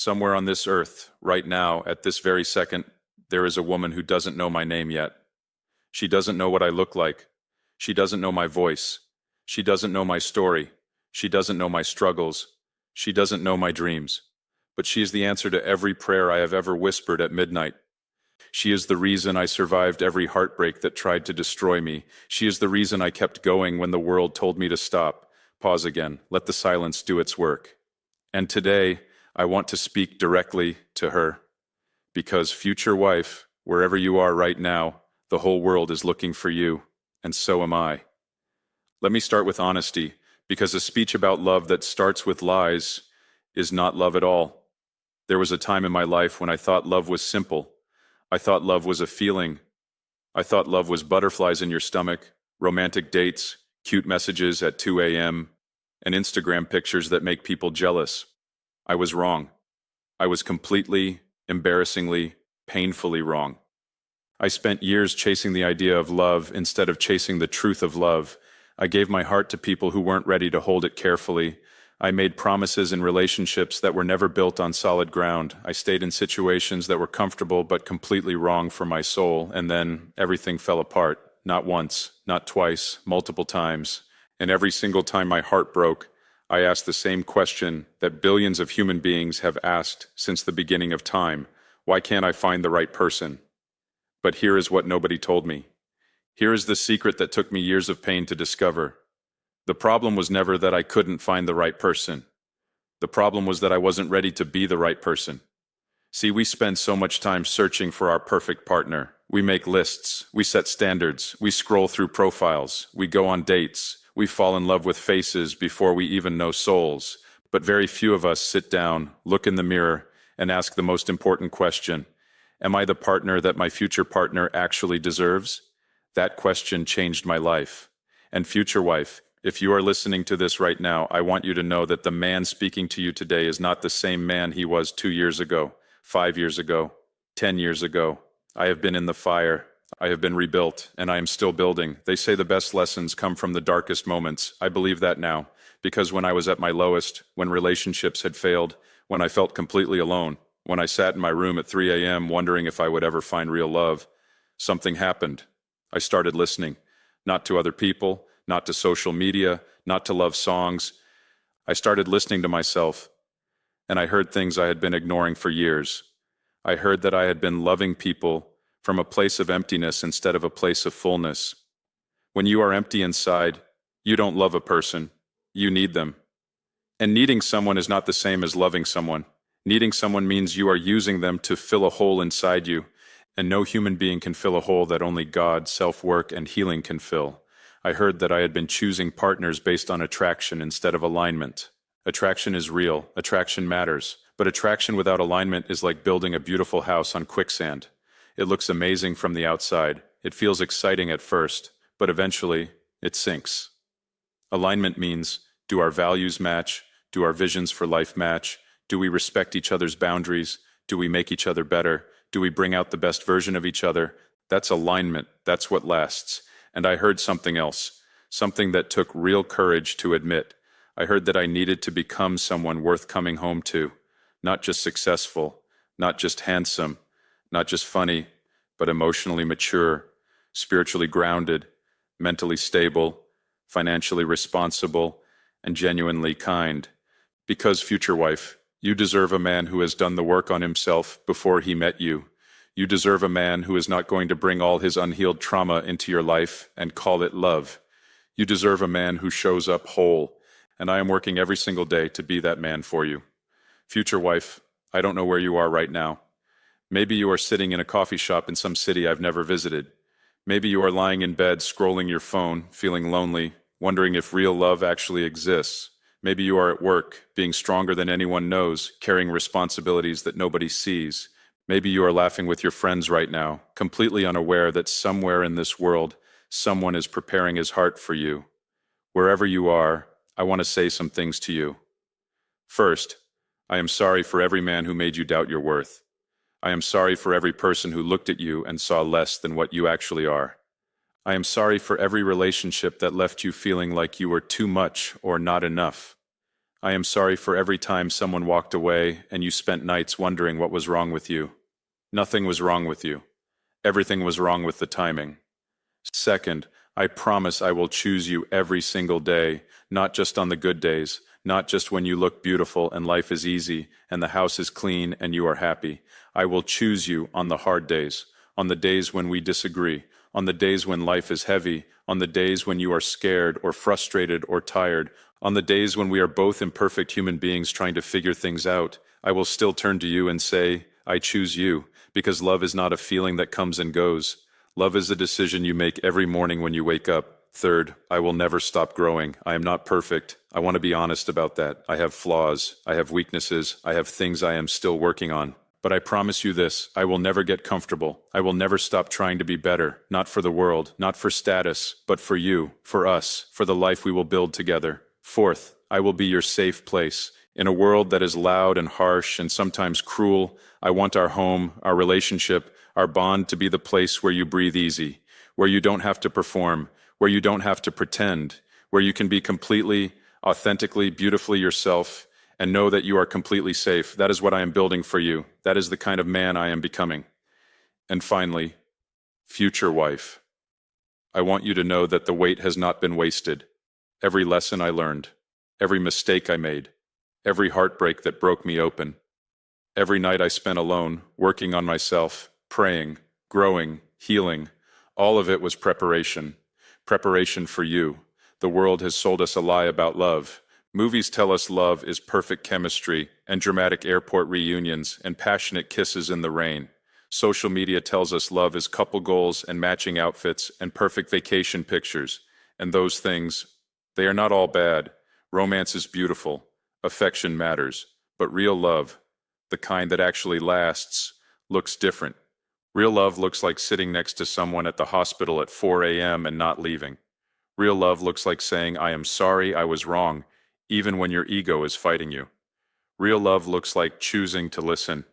Somewhere on this earth, right now, at this very second, there is a woman who doesn't know my name yet. She doesn't know what I look like. She doesn't know my voice. She doesn't know my story. She doesn't know my struggles. She doesn't know my dreams. But she is the answer to every prayer I have ever whispered at midnight. She is the reason I survived every heartbreak that tried to destroy me. She is the reason I kept going when the world told me to stop. Pause again. Let the silence do its work. And today, I want to speak directly to her. Because, future wife, wherever you are right now, the whole world is looking for you, and so am I. Let me start with honesty, because a speech about love that starts with lies is not love at all. There was a time in my life when I thought love was simple. I thought love was a feeling. I thought love was butterflies in your stomach, romantic dates, cute messages at 2 a.m., and Instagram pictures that make people jealous. I was wrong. I was completely, embarrassingly, painfully wrong. I spent years chasing the idea of love instead of chasing the truth of love. I gave my heart to people who weren't ready to hold it carefully. I made promises in relationships that were never built on solid ground. I stayed in situations that were comfortable but completely wrong for my soul, and then everything fell apart. Not once, not twice, multiple times. And every single time my heart broke, I asked the same question that billions of human beings have asked since the beginning of time. Why can't I find the right person? But here is what nobody told me. Here is the secret that took me years of pain to discover. The problem was never that I couldn't find the right person. The problem was that I wasn't ready to be the right person. See, we spend so much time searching for our perfect partner. We make lists, we set standards, we scroll through profiles, we go on dates, we fall in love with faces before we even know souls. But very few of us sit down, look in the mirror, and ask the most important question. Am I the partner that my future partner actually deserves? That question changed my life. And future wife, if you are listening to this right now, I want you to know that the man speaking to you today is not the same man he was 2 years ago, 5 years ago, 10 years ago. I have been in the fire. I have been rebuilt, and I am still building. They say the best lessons come from the darkest moments. I believe that now, because when I was at my lowest, when relationships had failed, when I felt completely alone, when I sat in my room at 3 a.m. wondering if I would ever find real love, something happened. I started listening, not to other people, not to social media, not to love songs. I started listening to myself, and I heard things I had been ignoring for years. I heard that I had been loving people from a place of emptiness instead of a place of fullness. When you are empty inside, you don't love a person, you need them. And needing someone is not the same as loving someone. Needing someone means you are using them to fill a hole inside you, and no human being can fill a hole that only God, self-work, and healing can fill. I heard that I had been choosing partners based on attraction instead of alignment. Attraction is real, attraction matters, but attraction without alignment is like building a beautiful house on quicksand. It looks amazing from the outside. It feels exciting at first, but eventually, it sinks. Alignment means, do our values match? Do our visions for life match? Do we respect each other's boundaries? Do we make each other better? Do we bring out the best version of each other? That's alignment. That's what lasts. And I heard something else, something that took real courage to admit. I heard that I needed to become someone worth coming home to, not just successful, not just handsome, not just funny, but emotionally mature, spiritually grounded, mentally stable, financially responsible, and genuinely kind. Because, future wife, you deserve a man who has done the work on himself before he met you. You deserve a man who is not going to bring all his unhealed trauma into your life and call it love. You deserve a man who shows up whole, and I am working every single day to be that man for you. Future wife, I don't know where you are right now. Maybe you are sitting in a coffee shop in some city I've never visited. Maybe you are lying in bed, scrolling your phone, feeling lonely, wondering if real love actually exists. Maybe you are at work, being stronger than anyone knows, carrying responsibilities that nobody sees. Maybe you are laughing with your friends right now, completely unaware that somewhere in this world, someone is preparing his heart for you. Wherever you are, I want to say some things to you. First, I am sorry for every man who made you doubt your worth. I am sorry for every person who looked at you and saw less than what you actually are. I am sorry for every relationship that left you feeling like you were too much or not enough. I am sorry for every time someone walked away and you spent nights wondering what was wrong with you. Nothing was wrong with you. Everything was wrong with the timing. Second, I promise I will choose you every single day, not just on the good days, not just when you look beautiful and life is easy and the house is clean and you are happy. I will choose you on the hard days, on the days when we disagree, on the days when life is heavy, on the days when you are scared or frustrated or tired, on the days when we are both imperfect human beings trying to figure things out. I will still turn to you and say, I choose you, because love is not a feeling that comes and goes. Love is a decision you make every morning when you wake up. Third, I will never stop growing. I am not perfect. I want to be honest about that. I have flaws. I have weaknesses. I have things I am still working on. But I promise you this, I will never get comfortable. I will never stop trying to be better, not for the world, not for status, but for you, for us, for the life we will build together. Fourth, I will be your safe place. In a world that is loud and harsh and sometimes cruel, I want our home, our relationship, our bond to be the place where you breathe easy, where you don't have to perform, where you don't have to pretend, where you can be completely, authentically, beautifully yourself, and know that you are completely safe. That is what I am building for you. That is the kind of man I am becoming. And finally, future wife. I want you to know that the wait has not been wasted. Every lesson I learned, every mistake I made, every heartbreak that broke me open, every night I spent alone, working on myself, praying, growing, healing, all of it was preparation. Preparation for you. The world has sold us a lie about love. Movies tell us love is perfect chemistry and dramatic airport reunions and passionate kisses in the rain. Social media tells us love is couple goals and matching outfits and perfect vacation pictures. And those things, they are not all bad. Romance is beautiful. Affection matters. But real love, the kind that actually lasts, looks different. Real love looks like sitting next to someone at the hospital at 4 a.m. and not leaving. Real love looks like saying, I am sorry, I was wrong, even when your ego is fighting you. Real love looks like choosing to listen,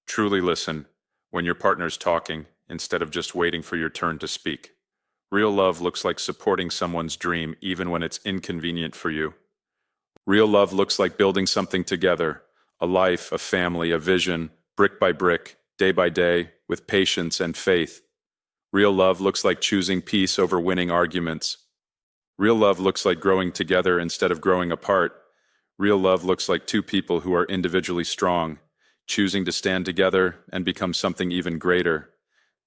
truly listen, when your partner's talking, instead of just waiting for your turn to speak. Real love looks like supporting someone's dream even when it's inconvenient for you. Real love looks like building something together, a life, a family, a vision, brick by brick, day by day, with patience and faith. Real love looks like choosing peace over winning arguments. Real love looks like growing together instead of growing apart. Real love looks like two people who are individually strong, choosing to stand together and become something even greater.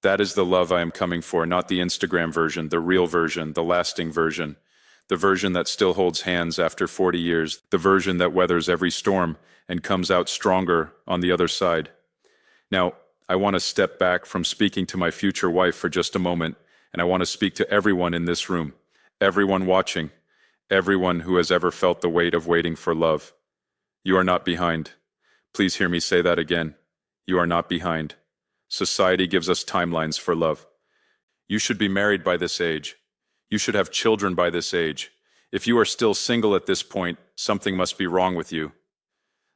That is the love I am coming for, not the Instagram version, the real version, the lasting version. The version that still holds hands after 40 years, the version that weathers every storm and comes out stronger on the other side. Now, I want to step back from speaking to my future wife for just a moment, and I want to speak to everyone in this room, everyone watching, everyone who has ever felt the weight of waiting for love. You are not behind. Please hear me say that again. You are not behind. Society gives us timelines for love. You should be married by this age. You should have children by this age. If you are still single at this point, something must be wrong with you.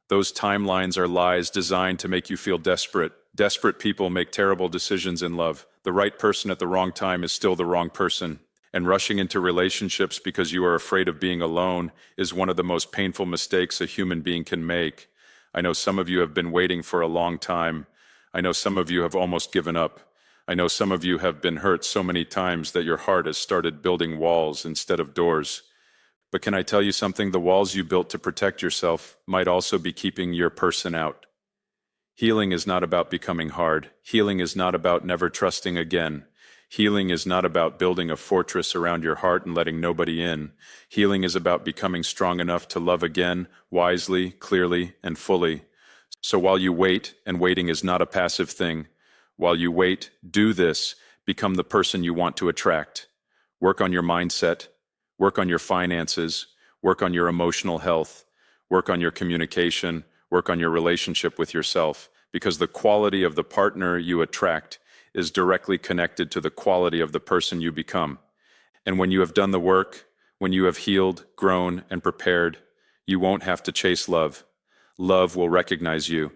Those timelines are lies designed to make you feel desperate. Desperate people make terrible decisions in love. The right person at the wrong time is still the wrong person. And rushing into relationships because you are afraid of being alone is one of the most painful mistakes a human being can make. I know some of you have been waiting for a long time. I know some of you have almost given up. I know some of you have been hurt so many times that your heart has started building walls instead of doors. But can I tell you something? The walls you built to protect yourself might also be keeping your person out. Healing is not about becoming hard. Healing is not about never trusting again. Healing is not about building a fortress around your heart and letting nobody in. Healing is about becoming strong enough to love again, wisely, clearly, and fully. So while you wait, and waiting is not a passive thing, while you wait, do this, become the person you want to attract. Work on your mindset, work on your finances, work on your emotional health, work on your communication, work on your relationship with yourself, because the quality of the partner you attract is directly connected to the quality of the person you become. And when you have done the work, when you have healed, grown, and prepared, you won't have to chase love. Love will recognize you.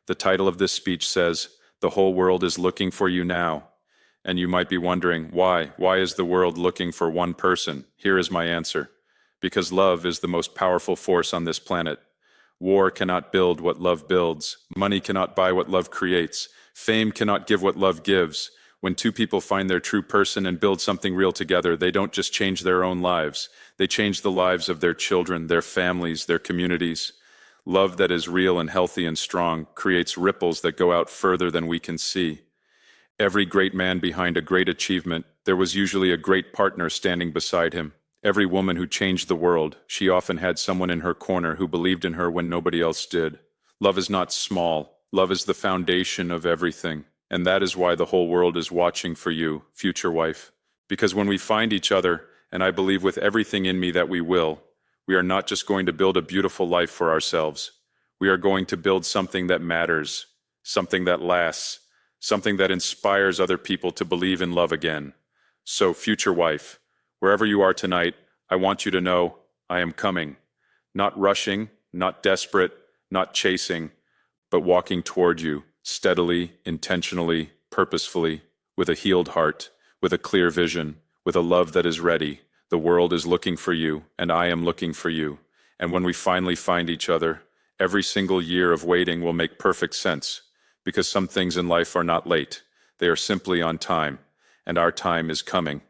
The title of this speech says, "The whole world is looking for you now." And you might be wondering, why? Why is the world looking for one person? Here is my answer. because love is the most powerful force on this planet. War cannot build what love builds. Money cannot buy what love creates. Fame cannot give what love gives. When two people find their true person and build something real together, they don't just change their own lives. They change the lives of their children, their families, their communities. Love that is real and healthy and strong creates ripples that go out further than we can see. Every great man behind a great achievement, there was usually a great partner standing beside him. Every woman who changed the world, she often had someone in her corner who believed in her when nobody else did. Love is not small. Love is the foundation of everything. And that is why the whole world is watching for you, future wife. Because when we find each other, and I believe with everything in me that we will, we are not just going to build a beautiful life for ourselves. We are going to build something that matters, something that lasts, something that inspires other people to believe in love again. So, future wife, wherever you are tonight, I want you to know I am coming. Not rushing, not desperate, not chasing, but walking toward you, steadily, intentionally, purposefully, with a healed heart, with a clear vision, with a love that is ready. The world is looking for you, and I am looking for you. And when we finally find each other, every single year of waiting will make perfect sense, because some things in life are not late. They are simply on time, and our time is coming.